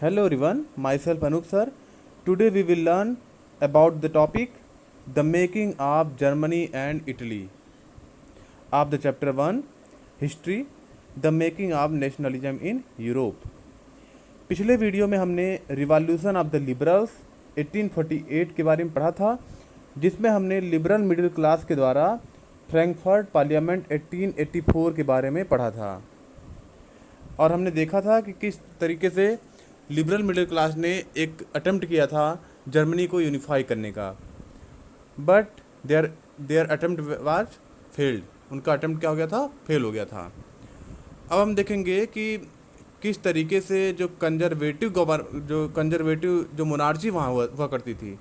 Hello everyone, myself Anup sir. Today we will learn about the topic the making of Germany and Italy of the chapter 1 history the making of nationalism in Europe. पिछले video में हमने revolution of the liberals 1848 के बारे में पढ़ा था, जिसमें हमने लिबरल मिडिल क्लास के द्वारा फ्रैंकफर्ट पार्लियामेंट 1884 के बारे में पढ़ा था। और हमने देखा था कि किस तरीके से लिबरल मिडिल क्लास ने एक अटेम्प्ट किया था जर्मनी को यूनिफाई करने का, but their their attempt was failed. उनका अटेम्प्ट क्या हो गया था? फेल हो गया था। अब हम देखेंगे कि किस तरीके से जो कंजर्वेटिव जो मोनार्ची वहाँ हुआ करती थी,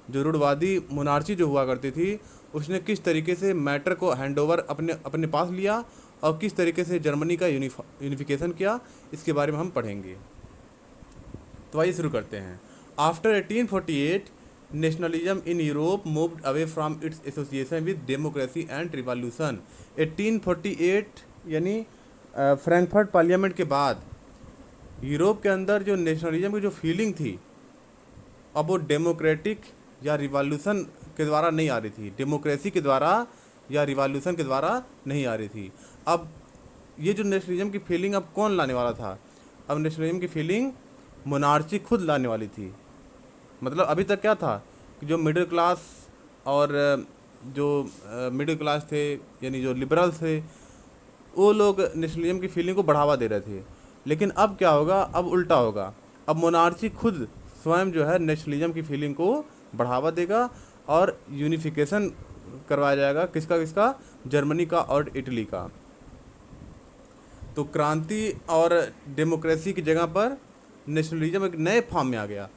जो रूढ़वादी मोनार्ची जो हुआ करती थी, उसने किस तरीके से मैटर को हैंडओवर अपने अपने पास लिया और किस तरीके से जर्मनी का यूनिफिकेशन किया, इसके बारे में हम पढ़ेंगे। तो आइए शुरू करते हैं। After 1848 nationalism in Europe moved away from its association with democracy and revolution. 1848 यानी फ्रैंकफर्ट पार्लियामेंट के बाद यूरोप के अंदर जो नेशनलिज्म की जो फीलिंग थी, अब वो डेमोक्रेटिक या रिवॉल्यूशन के द्वारा नहीं आ रही थी, डेमोक्रेसी के द्वारा या रिवॉल्यूशन के द्वारा नहीं आ रही थी। अब ये जो नेशनलिज्म की फीलिंग अब कौन लाने वाला था? अब नेशनलिज्म की फीलिंग मोनार्ची खुद लाने वाली थी। मतलब अभी तक क्या था कि जो मिडिल क्लास और जो मिडिल क्लास थे यानी जो लिबरल्स थे, वो लोग नेशनलिज्म की फीलिंग को बढ़ावा दे रहे थे। लेकिन अब क्या होगा? अब उल्टा होगा। अब मोनार्ची खुद स्वयं जो है नेशनलिज्म की फीलिंग को बढ़ावा देगा और यूनिफिकेशन करवाया जाएगा। किसका किसका? जर्मनी का और इटली का। तो क्रांति और डेमोक्रेसी की जगह पर नेशनलिज्म एक नए फॉर्म में आ गया।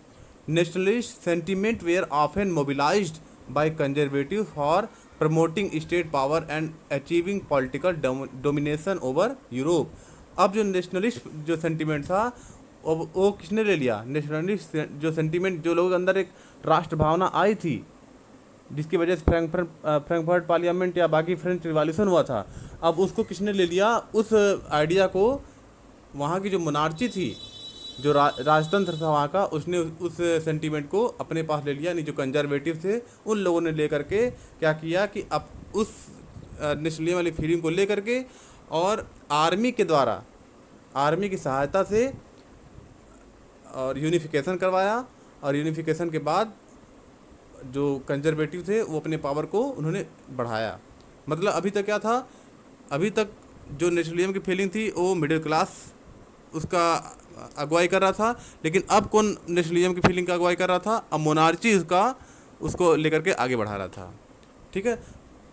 Nationalist sentiment were often mobilized by conservative for promoting state power and achieving political domination over Europe. अब जो नेशनलिस्ट जो सेंटिमेंट था वो किसने ले लिया? नेशनलिस्ट जो सेंटिमेंट, जो लोगों के अंदर एक राष्ट्र भावना आई थी, जिसकी वजह से फ्रैंकफर्ट पार्लियामेंट या बाकी फ्रेंच रिवॉल्यूशन हुआ था, अब उसको किसने ले लिया? उस आइडिया को वहाँ की जो मोनार्ची थी, जो राजतंत्र था वहाँ का, उसने उस सेंटीमेंट को अपने पास ले लिया। यानी जो कंजर्वेटिव थे उन लोगों ने ले करके क्या किया कि अब उस नेशनलिज्म वाली फीलिंग को ले करके और आर्मी के द्वारा, आर्मी की सहायता से और यूनिफिकेशन करवाया। और यूनिफिकेशन के बाद जो कंजर्वेटिव थे वो अपने पावर को उन्होंने बढ़ाया। मतलब अभी तक क्या था? अभी तक जो नेशनलिज्म की फीलिंग थी वो मिडिल क्लास उसका अगुवाई कर रहा था, लेकिन अब कौन नेशनलिज्म की फीलिंग का अगुवाई कर रहा था? अब मोनार्ची उसको लेकर के आगे बढ़ा रहा था। ठीक है,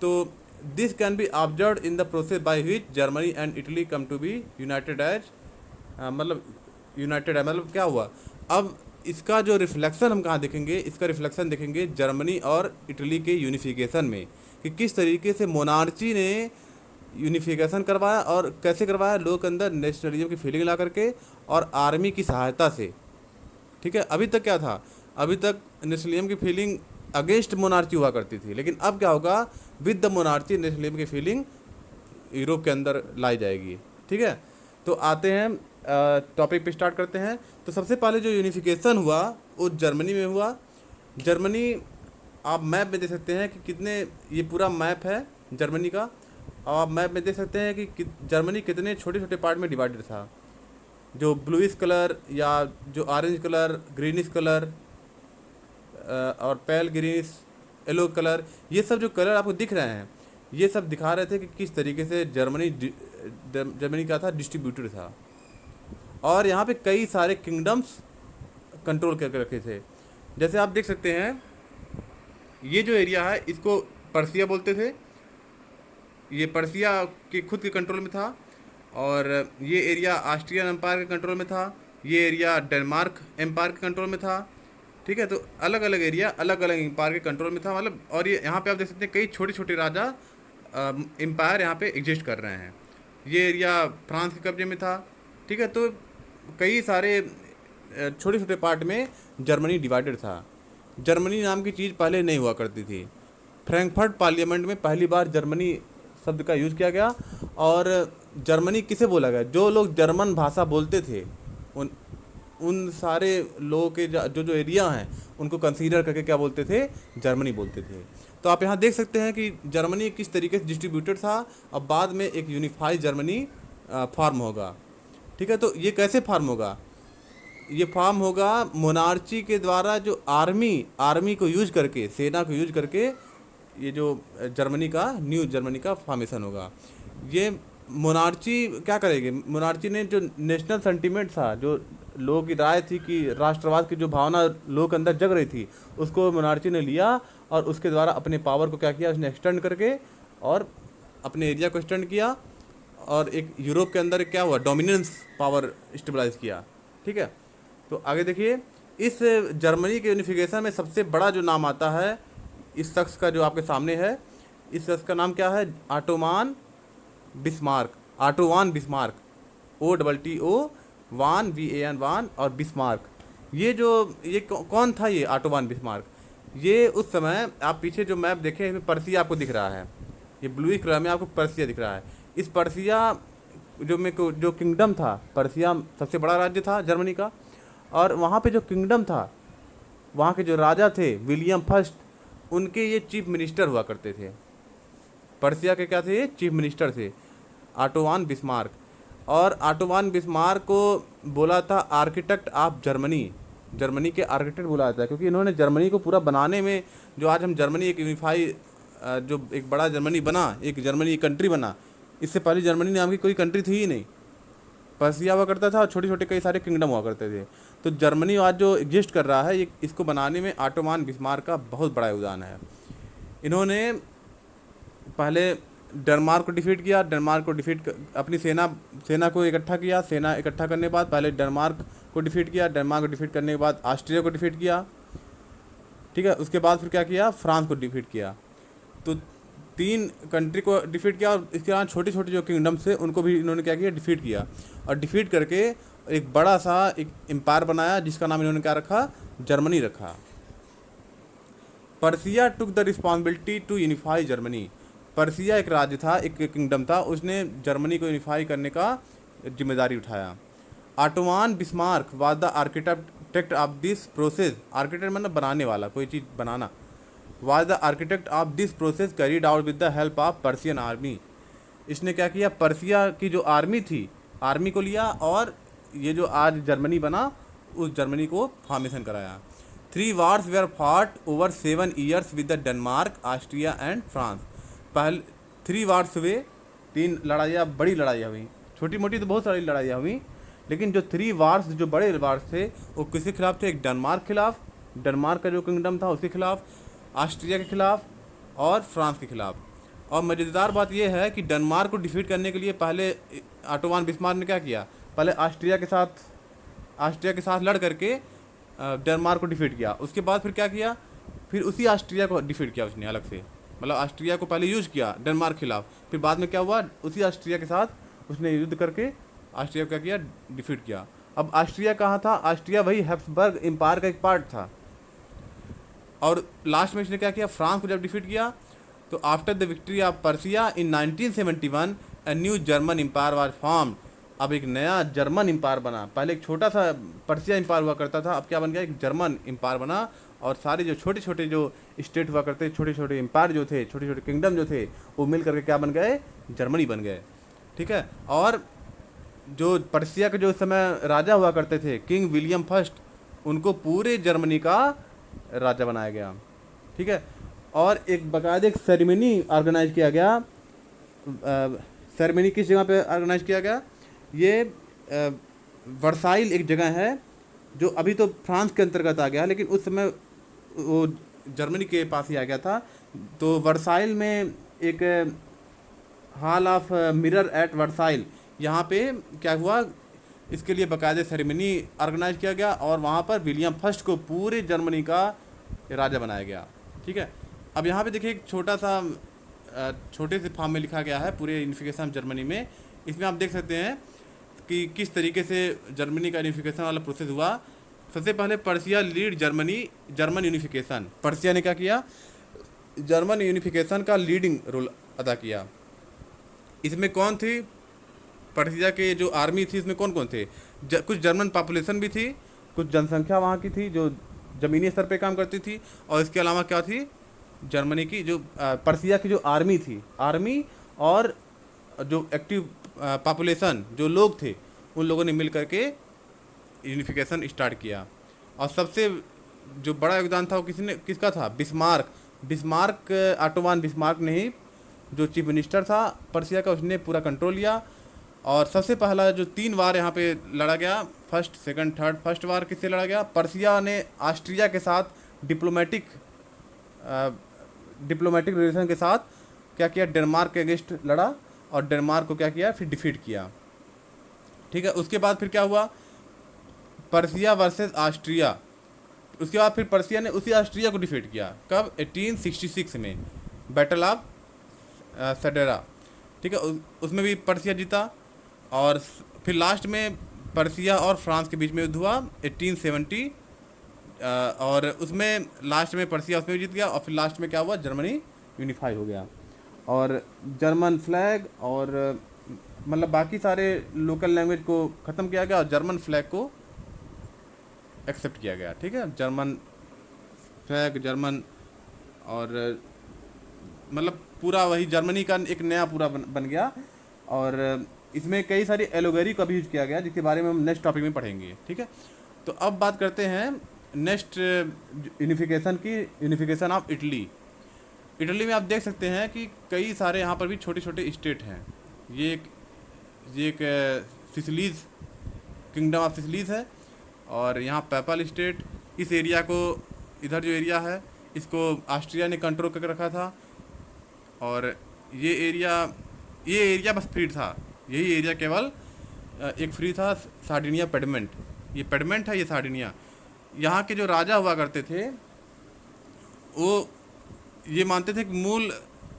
तो this can be observe in the process by which Germany and Italy come to be united as, मतलब यूनाइटेड है, मतलब क्या हुआ? अब इसका जो रिफ्लेक्शन हम कहाँ देखेंगे? इसका रिफ्लेक्शन देखेंगे जर्मनी और इटली के यूनिफिकेशन में, कि किस तरीके से मोनार्ची ने यूनिफिकेशन करवाया और कैसे करवाया? लोगों के अंदर नेशनलिज्म की फीलिंग ला करके और आर्मी की सहायता से। ठीक है, अभी तक क्या था? अभी तक नेशनलिज्म की फीलिंग अगेंस्ट मोनार्ची हुआ करती थी, लेकिन अब क्या होगा? विद द मोनार्ची नेशनलिज्म की फीलिंग यूरोप के अंदर लाई जाएगी। ठीक है, तो आते हैं टॉपिक पे स्टार्ट करते हैं। तो सबसे पहले जो यूनिफिकेशन हुआ वो जर्मनी में हुआ। जर्मनी आप मैप में देख सकते हैं कि कितने, ये पूरा मैप है जर्मनी का, और आप मैप में देख सकते हैं कि जर्मनी कितने छोटे छोटे पार्ट में डिवाइडेड था। जो ब्लूइश कलर या जो ऑरेंज कलर, ग्रीनिश कलर और पेल ग्रीनिश, येलो कलर, ये सब जो कलर आपको दिख रहे हैं, ये सब दिखा रहे थे कि किस तरीके से जर्मनी का था, डिस्ट्रीब्यूटेड था। और यहाँ पे कई सारे किंगडम्स कंट्रोल करके रखे थे। जैसे आप देख सकते हैं, ये जो एरिया है इसको पर्सिया बोलते थे, ये पर्सिया के खुद के कंट्रोल में था। और ये एरिया ऑस्ट्रियन एम्पायर के कंट्रोल में था, ये एरिया डेनमार्क एम्पायर के कंट्रोल में था। ठीक है, तो अलग अलग एरिया अलग अलग एम्पायर के कंट्रोल में था। मतलब, और ये यहाँ पे आप देख सकते हैं कई छोटे छोटे राजा एम्पायर यहाँ पे एग्जिस्ट कर रहे हैं। ये एरिया फ्रांस के कब्जे में था। ठीक है, तो कई सारे छोटे छोटे पार्ट में जर्मनी डिवाइडेड था। जर्मनी नाम की चीज़ पहले नहीं हुआ करती थी। फ्रैंकफर्ट पार्लियामेंट में पहली बार जर्मनी शब्द का यूज़ किया गया। और जर्मनी किसे बोला गया? जो लोग जर्मन भाषा बोलते थे उन उन सारे लोगों के जो जो एरिया हैं उनको कंसीडर करके क्या बोलते थे, जर्मनी बोलते थे। तो आप यहाँ देख सकते हैं कि जर्मनी किस तरीके से डिस्ट्रीब्यूटेड था, अब बाद में एक यूनिफाइड जर्मनी फॉर्म होगा। ठीक है, तो ये कैसे फॉर्म होगा, ये फॉर्म होगा मोनार्ची के द्वारा, जो आर्मी को यूज करके, सेना को यूज करके ये जो जर्मनी का, न्यू जर्मनी का फॉर्मेशन होगा। ये मोनार्ची क्या करेगी, मोनार्ची ने जो नेशनल सेंटीमेंट था, जो लोगों की राय थी कि राष्ट्रवाद की जो भावना लोगों के अंदर जग रही थी, उसको मोनार्ची ने लिया और उसके द्वारा अपने पावर को क्या किया, उसने एक्सटेंड करके और अपने एरिया को एक्सटेंड किया और एक यूरोप के अंदर क्या हुआ, डोमिनेंस पावर स्टेबलाइज किया। ठीक है, तो आगे देखिए, इस जर्मनी के यूनिफिकेशन में सबसे बड़ा जो नाम आता है इस शख्स का, जो आपके सामने है, इस शख्स का नाम क्या है, Ottoman Bismarck. Otto von Bismarck, OTTO वान VAN वान और बिस्मार्क। ये कौन था, ये ऑटोवान बिस्मार्क? ये उस समय, आप पीछे जो मैप देखें इसमें पर्सिया आपको दिख रहा है, ये ब्लू कलर में आपको पर्सिया दिख रहा है। इस पर्सिया जो किंगडम था, पर्सिया सबसे बड़ा राज्य था जर्मनी का, और वहाँ पे जो किंगडम था, वहाँ के जो राजा थे विलियम फर्स्ट, उनके ये चीफ मिनिस्टर हुआ करते थे। पर्सिया के क्या थे, ये चीफ मिनिस्टर थे, ऑटोवान बिस्मार्क। और ऑटोवान बिस्मार्क को बोला था आर्किटेक्ट ऑफ जर्मनी, जर्मनी के आर्किटेक्ट बोला जाता है, क्योंकि इन्होंने जर्मनी को पूरा बनाने में, जो आज हम जर्मनी एक यूनिफाई, जो एक बड़ा जर्मनी बना, एक जर्मनी एक कंट्री बना, इससे पहले जर्मनी नाम की कोई कंट्री थी ही नहीं। पर्सिया हुआ करता था और छोटे छोटे कई सारे किंगडम हुआ करते थे। तो जर्मनी आज जो एग्जिस्ट कर रहा है, ये इसको बनाने में ऑटोमान बिस्मार्क का बहुत बड़ा योगदान है। इन्होंने पहले डेनमार्क को डिफीट किया, डेनमार्क को अपनी सेना को इकट्ठा किया, सेना इकट्ठा करने के बाद पहले डेनमार्क को डिफीट किया, डेनमार्क को डिफीट करने के बाद ऑस्ट्रिया को डिफीट किया। ठीक है, उसके बाद फिर क्या किया, फ्रांस को डिफीट किया। तो 3 कंट्री को डिफीट किया और इसके बाद छोटे छोटे जो किंगडम्स थे उनको भी इन्होंने क्या किया, डिफीट किया। और डिफीट करके एक बड़ा सा एक एम्पायर बनाया, जिसका नाम इन्होंने क्या रखा, जर्मनी रखा। Persia took the responsibility to unify Germany. Persia एक राज्य था, एक किंगडम था, उसने जर्मनी को यूनिफाई करने का जिम्मेदारी उठाया। Otto von Bismarck was the architect of this process. Architect मतलब बनाने वाला, कोई चीज़ बनाना। Was the architect of this process carried out with the help of Prussian army. इसने क्या किया, पर्सिया की जो आर्मी थी, आर्मी को लिया और ये जो आज जर्मनी बना, उस जर्मनी को फॉर्मेशन कराया। 3 wars were fought over 7 years with the Denmark, Austria and France. पहले 3 wars हुए, 3 लड़ाइयाँ, बड़ी लड़ाइयाँ हुई, छोटी मोटी तो बहुत सारी लड़ाइयाँ हुई, लेकिन जो 3 wars, जो बड़े वार्स थे, वो किसके खिलाफ थे, एक डेनमार्क खिलाफ, डेनमार्क का जो किंगडम था उसके खिलाफ, ऑस्ट्रिया के खिलाफ और फ्रांस के खिलाफ। और मज़ेदार बात यह है कि डेनमार्क को डिफीट करने के लिए पहले ऑटोमान बिस्मार्क ने क्या किया, पहले ऑस्ट्रिया के साथ लड़ करके डेनमार्क को डिफीट किया। उसके बाद फिर क्या किया, फिर उसी ऑस्ट्रिया को डिफीट किया उसने अलग से, मतलब ऑस्ट्रिया को पहले यूज़ किया डेनमार्क के खिलाफ, फिर बाद में क्या हुआ, उसी ऑस्ट्रिया के साथ उसने युद्ध करके ऑस्ट्रिया को क्या किया, डिफीट किया। अब ऑस्ट्रिया कहाँ था, ऑस्ट्रिया वही हैब्सबर्ग एम्पायर का एक पार्ट था। और लास्ट में इसने क्या किया, फ्रांस को जब डिफीट किया, तो after the victory of Persia in 1971 a new German empire was formed. अब एक नया जर्मन एम्पायर बना। पहले एक छोटा सा पर्सिया एम्पायर हुआ करता था, अब क्या बन गया, एक जर्मन एम्पायर बना। और सारे जो छोटे छोटे जो स्टेट हुआ करते, छोटे छोटे एम्पायर जो थे, छोटे छोटे किंगडम जो थे, वो मिल करके क्या बन गए, जर्मनी बन गए। ठीक है, और जो पर्सिया के जो उस समय राजा हुआ करते थे, किंग विलियम फर्स्ट, उनको पूरे जर्मनी का राजा बनाया गया। ठीक है, और एक बाकायदा एक सेरेमनी ऑर्गेनाइज किया गया। सेरेमनी किस जगह पे ऑर्गेनाइज किया गया, ये वर्साइल एक जगह है, जो अभी तो फ्रांस के अंतर्गत आ गया, लेकिन उस समय वो जर्मनी के पास ही आ गया था। तो वर्साइल में एक hall of mirror at Versailles, यहाँ पे क्या हुआ, इसके लिए बाकायदे सेरेमनी ऑर्गेनाइज किया गया और वहाँ पर विलियम फर्स्ट को पूरे जर्मनी का राजा बनाया गया। ठीक है, अब यहाँ पे देखिए एक छोटे से फॉर्म में लिखा गया है पूरे यूनिफिकेशन जर्मनी में। इसमें आप देख सकते हैं कि किस तरीके से जर्मनी का यूनिफिकेशन वाला प्रोसेस हुआ। सबसे पहले Persia lead German unification. Persia ने क्या किया, जर्मन यूनिफिकेशन का लीडिंग रोल अदा किया। इसमें कौन थी, पर्सिया के जो आर्मी थी इसमें कौन कौन थे, कुछ जर्मन पॉपुलेशन भी थी कुछ जनसंख्या वहाँ की थी जो ज़मीनी स्तर पे काम करती थी, और इसके अलावा क्या थी, जर्मनी की जो पर्सिया की जो आर्मी थी, आर्मी और जो एक्टिव पॉपुलेशन जो लोग थे, उन लोगों ने मिल करके यूनिफिकेशन स्टार्ट किया। और सबसे जो बड़ा योगदान था वो किसका था, बिस्मार्क। बिस्मार्क, ऑटोमान बिस्मार्क ने ही, जो चीफ मिनिस्टर था पर्सिया का, उसने पूरा कंट्रोल लिया। और सबसे पहला जो 3 वार यहाँ पे लड़ा गया, फर्स्ट सेकंड थर्ड, फर्स्ट वार किससे लड़ा गया, पर्सिया ने ऑस्ट्रिया के साथ डिप्लोमेटिक रिलेशन के साथ क्या किया, डेनमार्क के अगेंस्ट लड़ा, और डेनमार्क को क्या किया, फिर डिफीट किया। ठीक है, उसके बाद फिर क्या हुआ, पर्सिया वर्सेस ऑस्ट्रिया। उसके बाद फिर पर्सिया ने उसी ऑस्ट्रिया को डिफीट किया, कब, 1866 में, बैटल ऑफ सडेरा। ठीक है, उसमें भी पर्सिया जीता। और फिर लास्ट में पर्सिया और फ्रांस के बीच में युद्ध हुआ 1870, और उसमें लास्ट में पर्सिया उसमें जीत गया। और फिर लास्ट में क्या हुआ, जर्मनी यूनिफाई हो गया, और जर्मन फ्लैग और मतलब बाकी सारे लोकल लैंग्वेज को ख़त्म किया गया, और जर्मन फ्लैग को एक्सेप्ट किया गया। ठीक है, जर्मन फ्लैग, जर्मन, और मतलब पूरा वही जर्मनी का एक नया पूरा बन गया। और इसमें कई सारी एलोगेरी का भी यूज किया गया, जिसके बारे में हम नेक्स्ट टॉपिक में पढ़ेंगे। ठीक है, तो अब बात करते हैं नेक्स्ट यूनिफिकेशन की, यूनिफिकेशन ऑफ इटली। इटली में आप देख सकते हैं कि कई सारे यहाँ पर भी छोटे छोटे स्टेट हैं। ये एक सिसिलीज, किंगडम ऑफ सिसिलीज है, और यहाँ पैपल स्टेट, इस एरिया को, इधर जो एरिया है इसको ऑस्ट्रिया ने कंट्रोल करके रखा था। और ये एरिया बस फ्री था, यही एरिया केवल एक फ्री था, सार्डिनिया पेडमेंट। ये पेडमेंट है, ये सार्डिनिया। यहाँ के जो राजा हुआ करते थे वो ये मानते थे कि मूल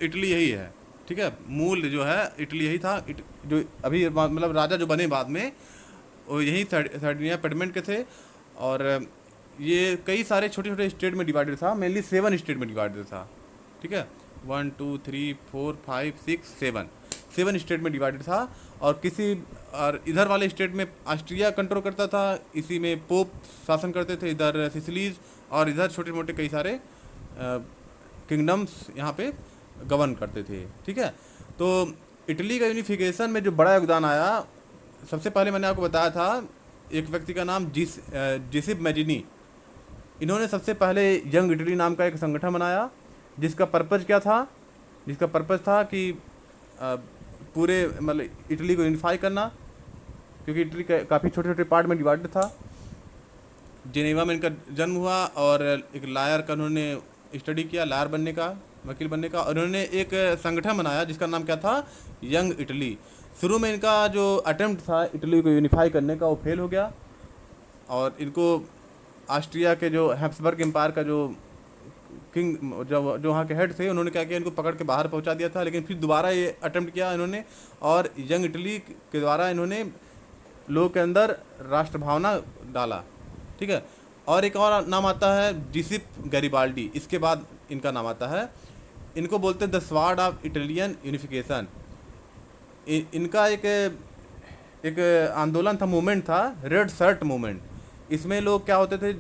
इटली यही है। ठीक है, मूल जो है इटली यही था। जो अभी मतलब राजा जो बने बाद में वो यही सार्डिनिया पेडमेंट के थे। और ये कई सारे छोटे छोटे स्टेट में डिवाइडेड था, मेनली 7 स्टेट में डिवाइडेड था। ठीक है, 1 2 3 4 5 6 7 स्टेट में डिवाइडेड था। और इधर वाले स्टेट में ऑस्ट्रिया कंट्रोल करता था, इसी में पोप शासन करते थे, इधर सिसिलीज, और इधर छोटे मोटे कई सारे किंगडम्स यहाँ पे गवर्न करते थे। ठीक है, तो इटली का यूनिफिकेशन में जो बड़ा योगदान आया, सबसे पहले मैंने आपको बताया था एक व्यक्ति का नाम जिसिप मैजिनी। इन्होंने सबसे पहले यंग इटली नाम का एक संगठन बनाया, जिसका पर्पज़ क्या था, जिसका पर्पज़ था कि पूरे मतलब इटली को यूनिफाई करना, क्योंकि इटली काफ़ी छोटे छोटे पार्ट में डिवाइडेड था। जेनेवा में इनका जन्म हुआ, और एक लायर का उन्होंने स्टडी किया, लायर बनने का, वकील बनने का। और उन्होंने एक संगठन बनाया जिसका नाम क्या था, यंग इटली। शुरू में इनका जो अटेम्प्ट था इटली को यूनिफाई करने का, वो फेल हो गया, और इनको ऑस्ट्रिया के जो हैब्सबर्ग एम्पायर का जो किंग, जो वहाँ के हेड थे, उन्होंने क्या किया, इनको पकड़ के बाहर पहुँचा दिया था। लेकिन फिर दोबारा ये अटेम्प्ट किया इन्होंने, और यंग इटली के द्वारा इन्होंने लोगों के अंदर राष्ट्र भावना डाला। ठीक है, और एक और नाम आता है जिसिप गैरिबाल्डी, इसके बाद इनका नाम आता है। इनको बोलते हैं the sword of Italian unification. इनका एक आंदोलन था, मूवमेंट था, रेड शर्ट मूवमेंट। इसमें लोग क्या होते थे,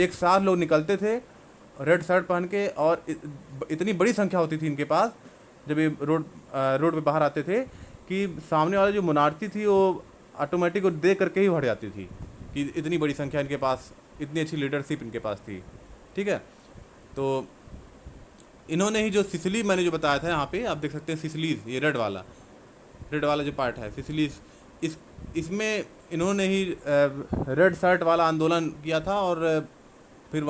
एक साथ लोग निकलते थे रेड शर्ट पहन के, और इतनी बड़ी संख्या होती थी इनके पास जब ये रोड पे बाहर आते थे, कि सामने वाले जो मोनार्ची थी वो ऑटोमेटिक को देख करके ही हट जाती थी कि इतनी बड़ी संख्या इनके पास, इतनी अच्छी लीडरशिप इनके पास थी। ठीक है, तो इन्होंने ही जो सिसिली मैंने जो बताया था, यहाँ पे आप देख सकते हैं सिसिलीज, ये रेड वाला जो पार्ट है सिसिलीज, इसमें इन्होंने ही रेड शर्ट वाला आंदोलन किया था। और फिर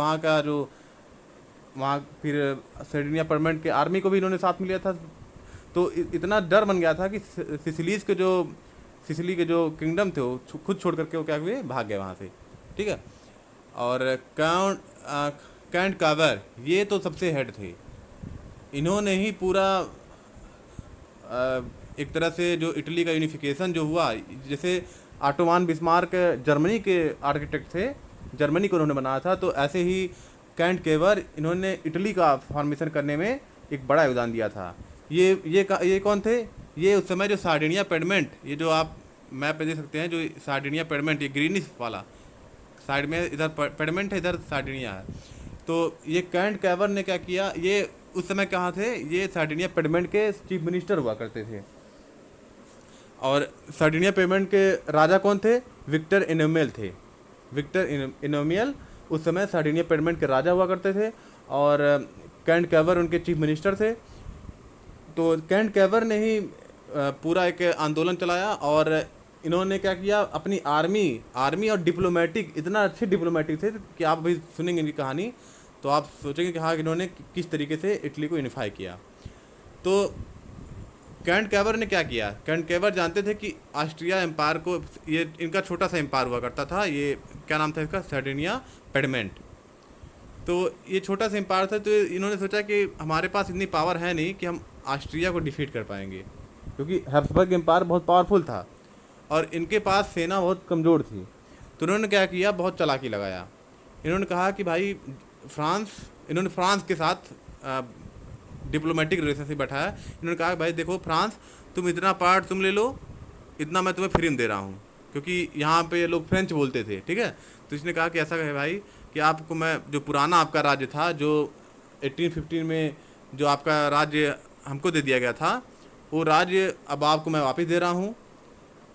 वहाँ फिर सार्डिनिया पेडमेंट के आर्मी को भी इन्होंने साथ में लिया था। तो इतना डर बन गया था कि सिसिली के जो किंगडम थे वो खुद छोड़ करके वो क्या हुए, भाग गए वहाँ से। ठीक है, और कैंट कावर, ये तो सबसे हेड थे। इन्होंने ही पूरा एक तरह से जो इटली का यूनिफिकेशन जो हुआ, जैसे ऑटोमान बिस्मार्क जर्मनी के आर्किटेक्ट थे, जर्मनी को उन्होंने बनाया था, तो ऐसे ही कैंट केवर, इन्होंने इटली का फॉर्मेशन करने में एक बड़ा योगदान दिया था। ये कौन थे, ये उस समय जो सार्डिनिया पेडमेंट, ये जो आप मैप पे देख सकते हैं, जो सार्डिनिया पेडमेंट, ये ग्रीनिश वाला साइड में इधर पेडमेंट है, इधर सार्डिनिया है। तो ये कैंट कैवर ने क्या किया, ये उस समय कहाँ थे, ये सार्डिनिया पेडमेंट के चीफ मिनिस्टर हुआ करते थे। और सार्डिनिया पेडमेंट के राजा कौन थे, विक्टर इनोमियल थे। विक्टर इनोमियल उस समय सार्डिनिया पेडमेंट के राजा हुआ करते थे, और कैंट कैवर उनके चीफ मिनिस्टर थे। तो कैंट कैवर ने ही पूरा एक आंदोलन चलाया, और इन्होंने क्या किया, अपनी आर्मी और डिप्लोमेटिक, इतना अच्छे डिप्लोमेटिक थे कि आप अभी सुनेंगे इनकी कहानी तो आप सोचेंगे कि हाँ, कि इन्होंने किस तरीके से इटली को यूनिफाई किया। तो कैंट कैवर ने क्या किया, कैंट कैवर जानते थे कि ऑस्ट्रिया एम्पायर को, ये इनका छोटा सा एम्पायर हुआ करता था, ये क्या नाम था इसका, सार्डिनिया पेडमेंट। तो ये छोटा सा एम्पायर था, तो इन्होंने सोचा कि हमारे पास इतनी पावर है नहीं कि हम ऑस्ट्रिया को डिफीट कर पाएंगे, क्योंकि हैब्सबर्ग एम्पायर बहुत पावरफुल था और इनके पास सेना बहुत कमज़ोर थी। तो उन्होंने क्या किया, बहुत चालाकी लगाया। इन्होंने कहा कि भाई इन्होंने फ्रांस के साथ डिप्लोमेटिक रिलेशनशिप बैठाया। इन्होंने कहा भाई देखो फ्रांस, तुम इतना पार्ट तुम ले लो, इतना मैं तुम्हें फ्री में दे रहा हूँ, क्योंकि यहाँ पे लोग फ्रेंच बोलते थे, ठीक है। तो इसने कहा कि ऐसा है भाई कि आपको मैं, जो पुराना आपका राज्य था, जो 1815 में जो आपका राज्य हमको दे दिया गया था, वो राज्य अब आपको मैं वापस दे रहा हूँ,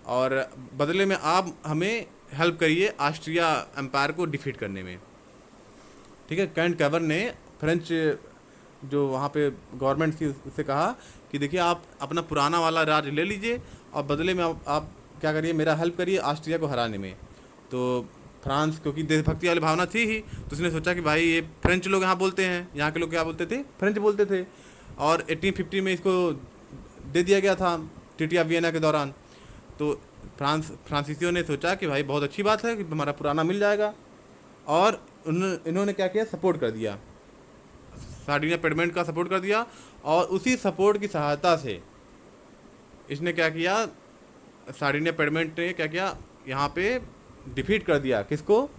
और बदले में आप हमें हेल्प करिए ऑस्ट्रिया एम्पायर को डिफीट करने में, ठीक है। कैंट कैवर ने फ्रेंच जो वहाँ पे गवर्नमेंट थी उससे कहा कि देखिए आप अपना पुराना वाला राज्य ले लीजिए, और बदले में आप क्या करिए, मेरा हेल्प करिए ऑस्ट्रिया को हराने में। तो फ्रांस, क्योंकि देशभक्ति वाली भावना थी ही, तो उसने सोचा कि भाई ये फ्रेंच लोग यहाँ बोलते हैं, यहाँ के लोग क्या बोलते थे, फ्रेंच बोलते थे, और 1850 में इसको दे दिया गया था ट्रीटी ऑफ वियना के दौरान। तो फ्रांसीसियों ने सोचा कि भाई बहुत अच्छी बात है कि हमारा पुराना मिल जाएगा, और इन्होंने क्या किया, सपोर्ट कर दिया, सार्डिनिया पेडमेंट का सपोर्ट कर दिया। और उसी सपोर्ट की सहायता से इसने क्या किया, सार्डिनिया पेडमेंट ने क्या किया, यहाँ पे डिफीट कर दिया, किसको,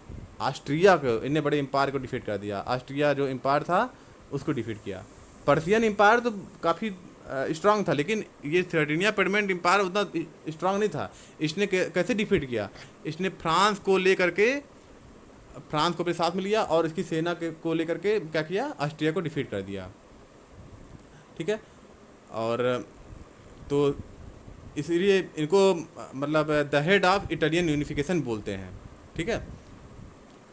ऑस्ट्रिया को। इन्हें बड़े एम्पायर को डिफीट कर दिया, ऑस्ट्रिया जो एम्पायर था उसको डिफीट किया। पर्सियन एम्पायर तो काफ़ी स्ट्रांग था, लेकिन ये सार्डिनिया पेडमेंट एम्पायर उतना स्ट्रांग नहीं था। इसने कैसे डिफीट किया, इसने फ्रांस को लेकर के, फ्रांस को अपने साथ में लिया, और इसकी सेना को लेकर के क्या किया, ऑस्ट्रिया को डिफीट कर दिया, ठीक है। और तो इसलिए इनको मतलब the head of Italian unification बोलते हैं, ठीक है।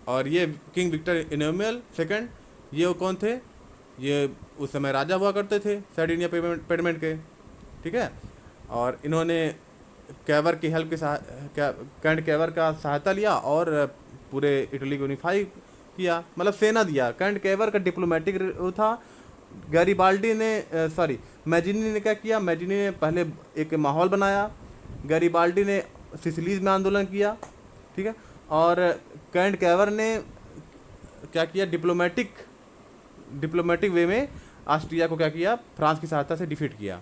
और ये किंग विक्टर इनोमियल सेकंड, ये वो कौन थे, ये उस समय राजा हुआ करते थे सार्डिनिया पेडमेंट के, ठीक है। और इन्होंने कैवर की हेल्प के कैंट कैवर का सहायता लिया और पूरे इटली को यूनिफाई किया, मतलब सेना दिया। कैंट कैवर का डिप्लोमेटिक वो था। गैरिबाल्डी ने मैजिनी ने क्या किया, मैजिनी ने पहले एक माहौल बनाया, गैरिबाल्डी ने सिसिलीज में आंदोलन किया, ठीक है। और कैंट कैवर ने क्या किया, डिप्लोमेटिक वे में ऑस्ट्रिया को क्या किया, फ्रांस की सहायता से डिफीट किया,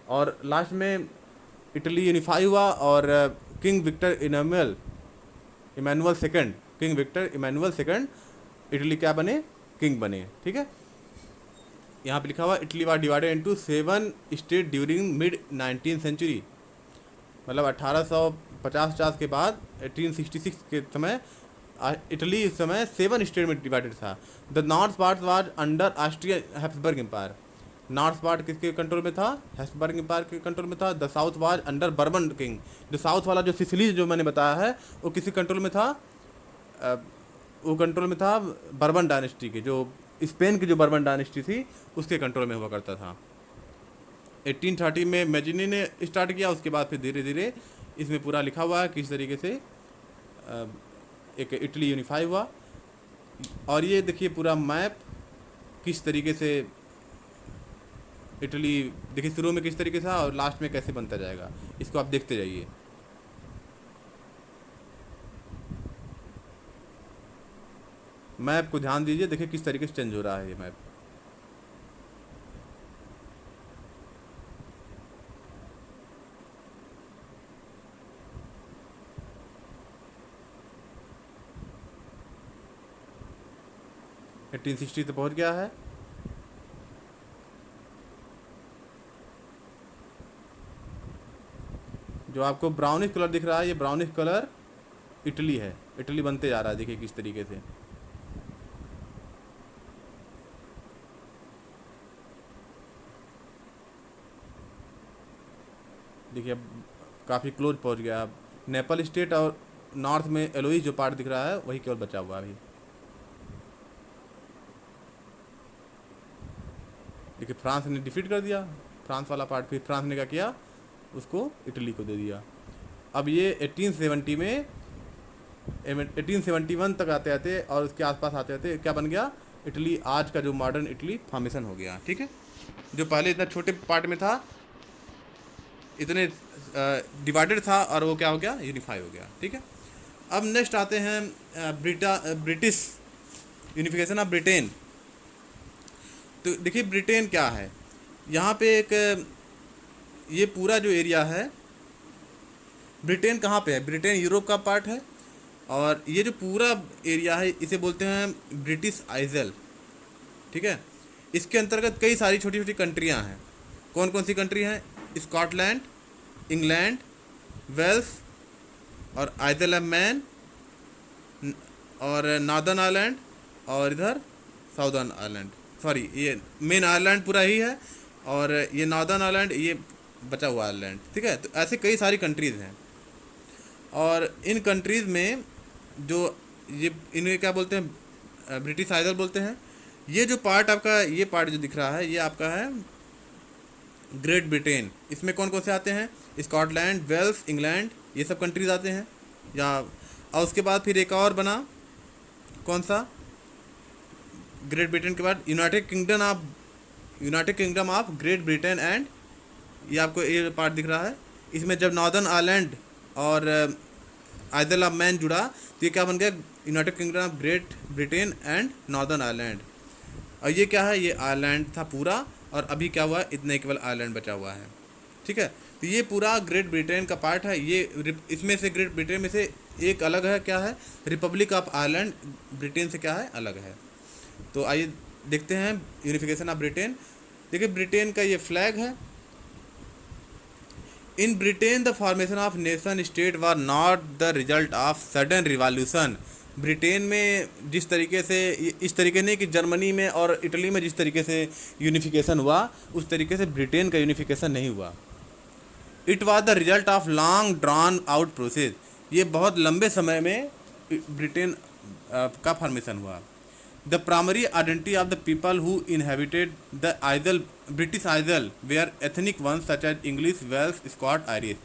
और लास्ट में इटली यूनिफाई हुआ। और king Victor Emmanuel second Italy क्या बने, किंग बने, ठीक है। यहाँ पे लिखा हुआ Italy was divided into 7 state during mid 19th century, मतलब 1850 के बाद 1866 के समय इटली इस समय 7 स्टेट में डिवाइडेड था। The north part was under Austria Habsburg empire, north part किसके कंट्रोल में था, हैब्सबर्ग एम्पायर के कंट्रोल में था। The south was under Bourbon king, जो साउथ वाला जो सिसिली जो मैंने बताया है वो किसी कंट्रोल में था, वो कंट्रोल में था बर्बन डायनेस्टी के, जो स्पेन की जो बर्बन डायनेस्टी थी उसके कंट्रोल में हुआ करता था। 1830 में मैजिनी ने स्टार्ट किया, उसके बाद फिर धीरे धीरे इसमें पूरा लिखा हुआ है किस तरीके से एक इटली यूनिफाई हुआ। और ये देखिए पूरा मैप किस तरीके से इटली, देखिए शुरू में किस तरीके से और लास्ट में कैसे बनता जाएगा, इसको आप देखते जाइए। मैप को ध्यान दीजिए, देखिए किस तरीके से चेंज हो रहा है ये मैप। एटीन 1860 तो पहुंच गया है। जो आपको ब्राउनिश कलर दिख रहा है, ये ब्राउनिश कलर इटली है। इटली बनते जा रहा है, देखिए किस तरीके से। देखिए अब काफ़ी क्लोज पहुंच गया। अब नेपाल स्टेट और नॉर्थ में एलोई जो पार्ट दिख रहा है वही केवल बचा हुआ है अभी। देखिए फ्रांस ने डिफीट कर दिया फ्रांस वाला पार्ट, फिर फ्रांस ने क्या किया, उसको इटली को दे दिया। अब ये 1870 में 1871 तक आते आते और उसके आसपास आते आते क्या बन गया, इटली, आज का जो मॉडर्न इटली फॉर्मेशन हो गया। ठीक है, जो पहले इतना छोटे पार्ट में था, इतने डिवाइडेड था, और वो क्या हो गया, यूनिफाई हो गया। ठीक है, अब नेक्स्ट आते हैं ब्रिटिश यूनिफिकेशन ऑफ ब्रिटेन। तो देखिए ब्रिटेन क्या है, यहाँ पे एक ये पूरा जो एरिया है, ब्रिटेन कहाँ पे है, ब्रिटेन यूरोप का पार्ट है, और ये जो पूरा एरिया है इसे बोलते हैं ब्रिटिश आइजल। ठीक है, इसके अंतर्गत कई सारी छोटी छोटी कंट्रियाँ हैं। कौन कौन सी कंट्री हैं, स्कॉटलैंड, इंग्लैंड, वेल्स और आइजल ऑफ मैन और नॉर्दर्न आयरलैंड और इधर साउदर्न आयरलैंड, सॉरी ये मेन आयरलैंड पूरा ही है, और ये नॉर्दर्न आयरलैंड, ये बचा हुआ आयरलैंड। ठीक है, तो ऐसे कई सारी कंट्रीज़ हैं, और इन कंट्रीज़ में जो ये इन्हें क्या बोलते हैं, ब्रिटिश आइजल बोलते हैं। ये जो पार्ट आपका, ये पार्ट जो दिख रहा है, ये आपका है ग्रेट ब्रिटेन। इसमें कौन कौन से आते हैं, स्कॉटलैंड, वेल्स, इंग्लैंड, ये सब कंट्रीज़ आते हैं यहाँ। और उसके बाद फिर एक और बना, कौन सा, ग्रेट ब्रिटेन के बाद United Kingdom of Great Britain and, ये आपको ये पार्ट दिख रहा है। इसमें जब नॉर्दर्न आयरलैंड और आइजल ऑफ मैन जुड़ा तो ये क्या बन गया, United Kingdom of Great Britain and northern Ireland. और ये क्या है, ये आयरलैंड था पूरा, और अभी क्या हुआ, इतना केवल आयरलैंड बचा हुआ है। ठीक है, तो ये पूरा ग्रेट ब्रिटेन का पार्ट है। ये इसमें से ग्रेट ब्रिटेन में से एक अलग है, क्या है, रिपब्लिक ऑफ आयरलैंड, ब्रिटेन से क्या है, अलग है। तो आइए देखते हैं यूनिफिकेशन ऑफ ब्रिटेन। देखिए ब्रिटेन का ये फ्लैग है। In Britain the formation of nation state war not the result of sudden revolution. Britain में जिस तरीके से, इस तरीके नहीं कि जर्मनी में और इटली में जिस तरीके से यूनिफिकेशन हुआ, उस तरीके से ब्रिटेन का यूनिफिकेशन नहीं हुआ। It was the result of long drawn out process. ये बहुत लंबे समय में ब्रिटेन का फॉर्मेशन हुआ। The primary identity of the people who inhabited the isle, British isle, were ethnic ones such as English, Welsh, Scot, Irish.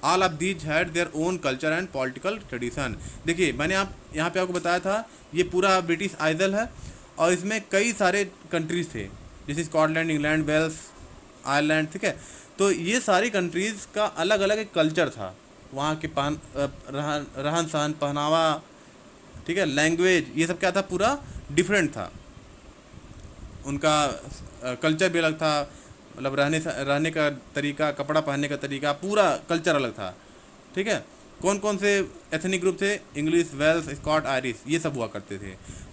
All of these had their own culture and political tradition. देखिए मैंने यहाँ पे आपको बताया था, ये पूरा British Aizawl है, और इसमें कई सारे कंट्रीज थे, जैसे स्कॉटलैंड, इंग्लैंड, वेल्स, आयरलैंड। ठीक है, तो ये सारी कंट्रीज़ का अलग अलग एक कल्चर था, वहाँ के रहन सहन, पहनावा, ठीक है, लैंग्वेज, ये सब क्या था, पूरा डिफरेंट था। उनका कल्चर भी अलग था, मतलब रहने का तरीका, कपड़ा पहनने का तरीका, पूरा कल्चर अलग था। ठीक है, कौन कौन से एथनिक ग्रुप थे, इंग्लिश, वेल्स, स्कॉट, आयरिश, ये सब हुआ करते थे।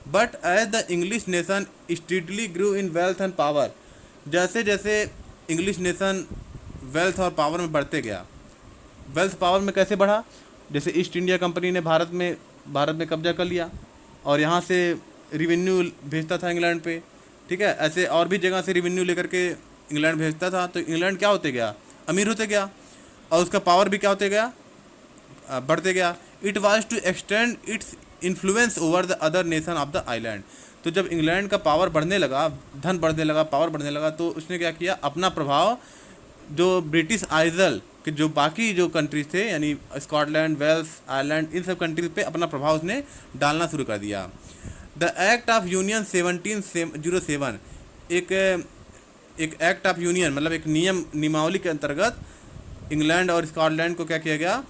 But as the English nation steadily grew in wealth and power, जैसे जैसे इंग्लिश नेशन वेल्थ और पावर में बढ़ते गया। वेल्थ पावर में कैसे बढ़ा, जैसे ईस्ट इंडिया कंपनी ने भारत में कब्जा कर लिया, और यहाँ से रिवेन्यू भेजता था इंग्लैंड पे। ठीक है, ऐसे और भी जगह से रिवेन्यू लेकर के इंग्लैंड भेजता था, तो इंग्लैंड क्या होते गया, अमीर होते गया, और उसका पावर भी क्या होते गया, बढ़ते गया। It was to extend its influence over the other nation of the island. तो जब इंग्लैंड का पावर बढ़ने लगा, धन बढ़ने लगा, पावर बढ़ने लगा, तो उसने क्या किया, अपना प्रभाव जो ब्रिटिश आइजल के जो बाकी जो कंट्रीज थे, यानी स्कॉटलैंड, वेल्स, आयरलैंड, इन सब कंट्रीज पे अपना प्रभाव उसने डालना शुरू कर दिया। द एक्ट ऑफ यूनियन 1707, एक एक्ट ऑफ यूनियन, मतलब एक नियमावली के अंतर्गत इंग्लैंड और स्कॉटलैंड को क्या किया गया,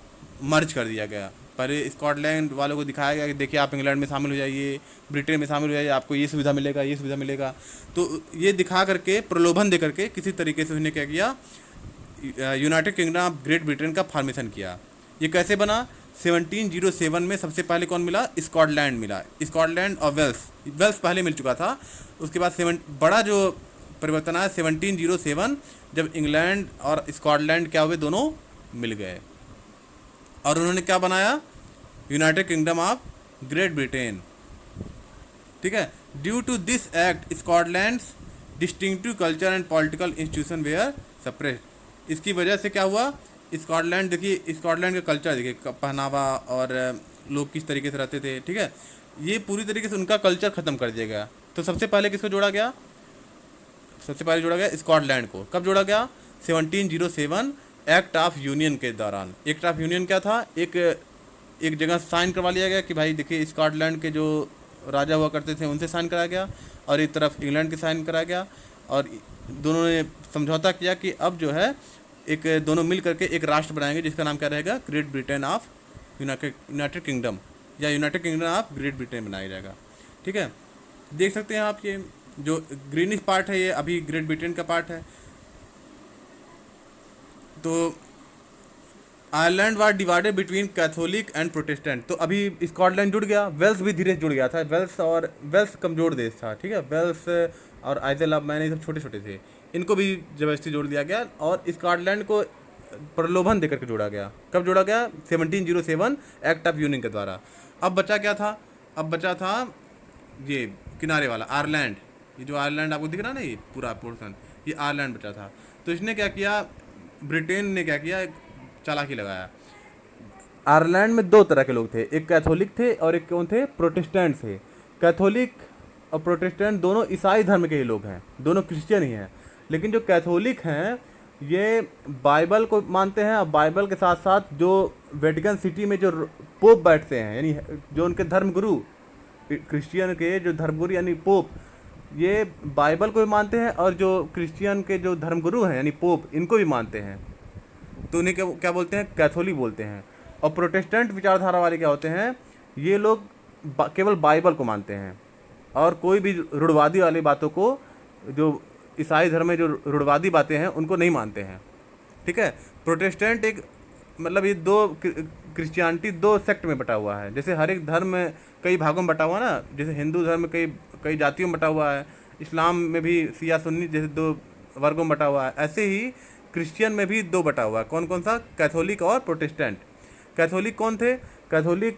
मर्ज कर दिया गया। पहले स्कॉटलैंड वालों को दिखाया गया कि देखिए आप इंग्लैंड में शामिल हो जाइए, ब्रिटेन में शामिल हो जाइए, आपको ये सुविधा मिलेगा, ये सुविधा मिलेगा। तो ये दिखा करके, प्रलोभन दे करके किसी तरीके से उन्होंने क्या किया, United Kingdom of Great Britain का फॉर्मेशन किया। ये कैसे बना, 1707 में सबसे पहले कौन मिला, स्कॉटलैंड मिला, स्कॉटलैंड और वेल्स पहले मिल चुका था। उसके बाद बड़ा जो परिवर्तन आया 1707, जब इंग्लैंड और स्कॉटलैंड क्या हुए, दोनों मिल गए, और उन्होंने क्या बनाया, United Kingdom of Great Britain. ठीक है, due to this act Scotland distinctive culture and political institution were suppressed. इसकी वजह से क्या हुआ, स्कॉटलैंड देखिए, स्कॉटलैंड का कल्चर देखिए, पहनावा और लोग किस तरीके से रहते थे, ठीक है, ये पूरी तरीके से उनका कल्चर ख़त्म कर दिया गया। तो सबसे पहले किसको जोड़ा गया, सबसे पहले जोड़ा गया स्कॉटलैंड को। कब जोड़ा गया, 1707 एक्ट ऑफ यूनियन के दौरान। एक्ट ऑफ यूनियन क्या था, एक जगह साइन करवा लिया गया कि भाई देखिए स्कॉटलैंड के जो राजा हुआ करते थे उनसे साइन कराया गया, और एक तरफ इंग्लैंड के साइन कराया गया, और दोनों ने समझौता किया कि अब जो है एक दोनों मिल करके एक राष्ट्र बनाएंगे जिसका नाम क्या रहेगा, Great Britain of United Kingdom, या United Kingdom of Great Britain बनाया जाएगा। ठीक है, देख सकते हैं आप, ये जो ग्रीनिश पार्ट है ये अभी ग्रेट ब्रिटेन का पार्ट है। तो Ireland war divided between Catholic and Protestant. तो अभी स्कॉटलैंड जुड़ गया, वेल्स भी धीरे से जुड़ गया था। वेल्स कमज़ोर देश था, ठीक है, वेल्स और आइजल ऑफ मैन ये सब छोटे छोटे थे, इनको भी जबरदस्ती जोड़ दिया गया और स्कॉटलैंड को प्रलोभन देकर के जोड़ा गया। कब जोड़ा गया, 1707 एक्ट ऑफ यूनियन के द्वारा। अब बचा क्या था, अब बचा था ये किनारे वाला आयरलैंड, ये जो आयरलैंड आपको दिख रहा है ना, ये पूरा पोर्शन, ये आयरलैंड बचा था। तो इसने क्या किया, ब्रिटेन ने क्या किया, चालाकी लगाया। आयरलैंड में दो तरह के लोग थे, एक कैथोलिक थे और एक कौन थे, प्रोटेस्टेंट थे। कैथोलिक और प्रोटेस्टेंट दोनों ईसाई धर्म के ही लोग हैं, दोनों क्रिश्चियन ही हैं। लेकिन जो कैथोलिक हैं ये बाइबल को मानते हैं, और बाइबल के साथ साथ जो वेटिकन सिटी में जो पोप बैठते हैं, यानी जो उनके धर्मगुरु, क्रिश्चियन के जो धर्मगुरु यानी पोप, ये बाइबल को भी मानते हैं, और जो क्रिश्चियन के जो धर्मगुरु हैं यानी पोप, इनको भी मानते हैं। तो उन्हें क्या क्या बोलते हैं, कैथोलिक बोलते हैं। और प्रोटेस्टेंट विचारधारा वाले क्या होते हैं, ये लोग केवल बाइबल को मानते हैं, और कोई भी रूढ़वादी वाली बातों को, जो ईसाई धर्म में जो रूढ़वादी बातें हैं उनको नहीं मानते हैं। ठीक है, प्रोटेस्टेंट एक मतलब ये दो क्रिश्चियनिटी दो सेक्ट में बटा हुआ है। जैसे हर एक धर्म कई भागों में बटा हुआ ना, जैसे हिंदू धर्म कई कई जातियों में बटा हुआ है, इस्लाम में भी सिया सुन्नी जैसे दो वर्गों में बटा हुआ है, ऐसे ही क्रिश्चियन में भी दो बटा हुआ है। कौन कौन सा, कैथोलिक और प्रोटेस्टेंट। कैथोलिक कौन थे, कैथोलिक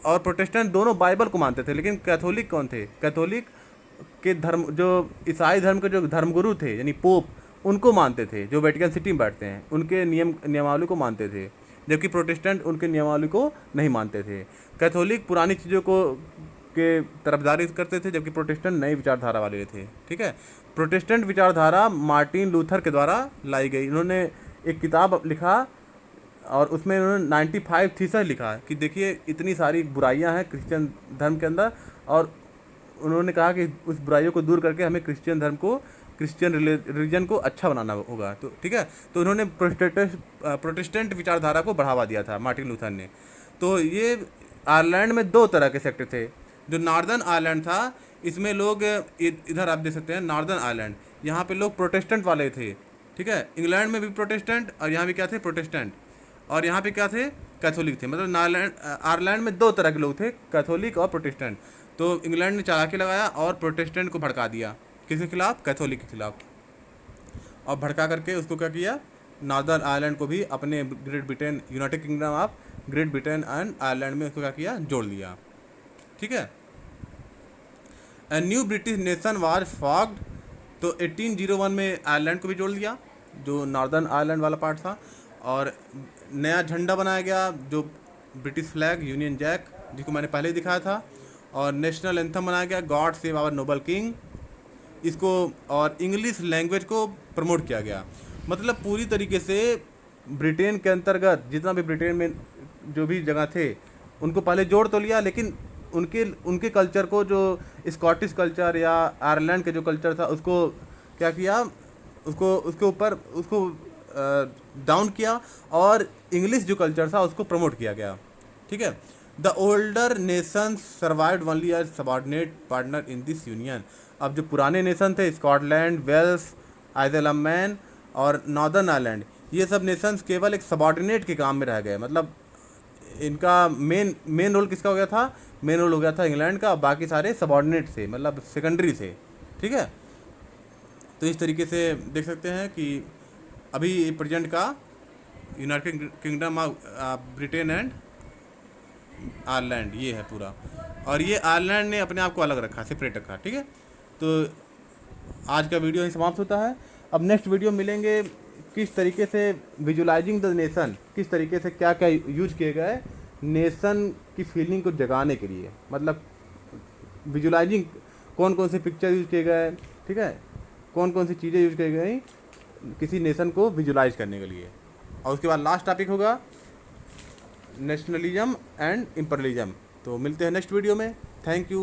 और प्रोटेस्टेंट दोनों बाइबल को मानते थे, लेकिन कैथोलिक कौन थे, कैथोलिक के धर्म, जो ईसाई धर्म के जो धर्मगुरु थे यानी पोप, उनको मानते थे, जो वेटिकन सिटी में बैठते हैं उनके नियमावली को मानते थे, जबकि प्रोटेस्टेंट उनके नियमावली को नहीं मानते थे। कैथोलिक पुरानी चीज़ों को के तरफदारी करते थे, जबकि प्रोटेस्टेंट नई विचारधारा वाले थे। ठीक है, प्रोटेस्टेंट विचारधारा मार्टिन लूथर के द्वारा लाई गई। इन्होंने एक किताब लिखा और उसमें उन्होंने 95 थीसिस लिखा कि देखिए इतनी सारी बुराइयां हैं क्रिश्चियन धर्म के अंदर, और उन्होंने कहा कि उस बुराइयों को दूर करके हमें क्रिश्चियन धर्म को, क्रिश्चियन रिलीजन को अच्छा बनाना होगा। तो ठीक है, तो उन्होंने प्रोटेस्टेंट विचारधारा को बढ़ावा दिया था मार्टिन लूथर ने। तो ये आयरलैंड में दो तरह के सेक्टर थे। जो नॉर्दर्न आयरलैंड था, इसमें लोग इधर आप देख सकते हैं नॉर्दर्न आयरलैंड, यहाँ पे लोग प्रोटेस्टेंट वाले थे। ठीक है, इंग्लैंड में भी प्रोटेस्टेंट, और यहाँ भी क्या थे, प्रोटेस्टेंट, और यहाँ पे क्या थे, कैथोलिक थे। मतलब आयरलैंड में दो तरह के लोग थे, कैथोलिक और प्रोटेस्टेंट। तो इंग्लैंड ने चालाकी लगाया और प्रोटेस्टेंट को भड़का दिया, किसके खिलाफ, कैथोलिक के खिलाफ, और भड़का करके उसको क्या किया, नॉर्दर्न आयरलैंड को भी अपने great Britain, United Kingdom of Great Britain and Ireland में उसको क्या किया, जोड़ लिया। ठीक है, a new British nation was formed. तो 1801 में आयरलैंड को भी जोड़ लिया, जो नॉर्दर्न आयरलैंड वाला पार्ट था, और नया झंडा बनाया गया, जो ब्रिटिश फ्लैग, यूनियन जैक, जिसको मैंने पहले ही दिखाया था, और नेशनल एंथम बनाया गया, God save our noble king, इसको, और इंग्लिश लैंग्वेज को प्रमोट किया गया। मतलब पूरी तरीके से ब्रिटेन के अंतर्गत जितना भी ब्रिटेन में जो भी जगह थे उनको पहले जोड़ तो लिया, लेकिन उनके उनके कल्चर को, जो स्कॉटिश कल्चर या आयरलैंड के जो कल्चर था उसको क्या किया, उसको उसके ऊपर उसको डाउन किया, और इंग्लिश जो कल्चर था उसको प्रमोट किया गया। ठीक है, the older nation survived only as subordinate partner in this union. अब जो पुराने नेशन थे, Scotland, Wales, Isle of Man और नॉर्दर्न आयरलैंड, ये सब नेशंस केवल एक सबॉर्डिनेट के काम में रह गए। मतलब इनका मेन रोल किसका हो गया था, मेन रोल हो गया था इंग्लैंड का, बाकी सारे सबॉर्डिनेट थे, मतलब सेकेंडरी थे। ठीक है, तो इस तरीके से देख सकते हैं कि अभी प्रेजेंट का United Kingdom of Britain and Ireland ये है पूरा, और ये आयरलैंड ने अपने आप को अलग रखा, सेपरेट रखा, ठीक है। तो आज का वीडियो ही समाप्त होता है। अब नेक्स्ट वीडियो मिलेंगे, किस तरीके से विजुलाइजिंग द नेशन, किस तरीके से क्या क्या यूज किए गए नेशन की फीलिंग को जगाने के लिए, मतलब विजुलाइजिंग कौन कौन से पिक्चर यूज किए गए, ठीक है, कौन कौन सी चीज़ें यूज की गई किसी नेशन को विजुलाइज करने के लिए। और उसके बाद लास्ट टॉपिक होगा नेशनलिज्म एंड इम्परलिज्म। तो मिलते हैं नेक्स्ट वीडियो में। Thank you.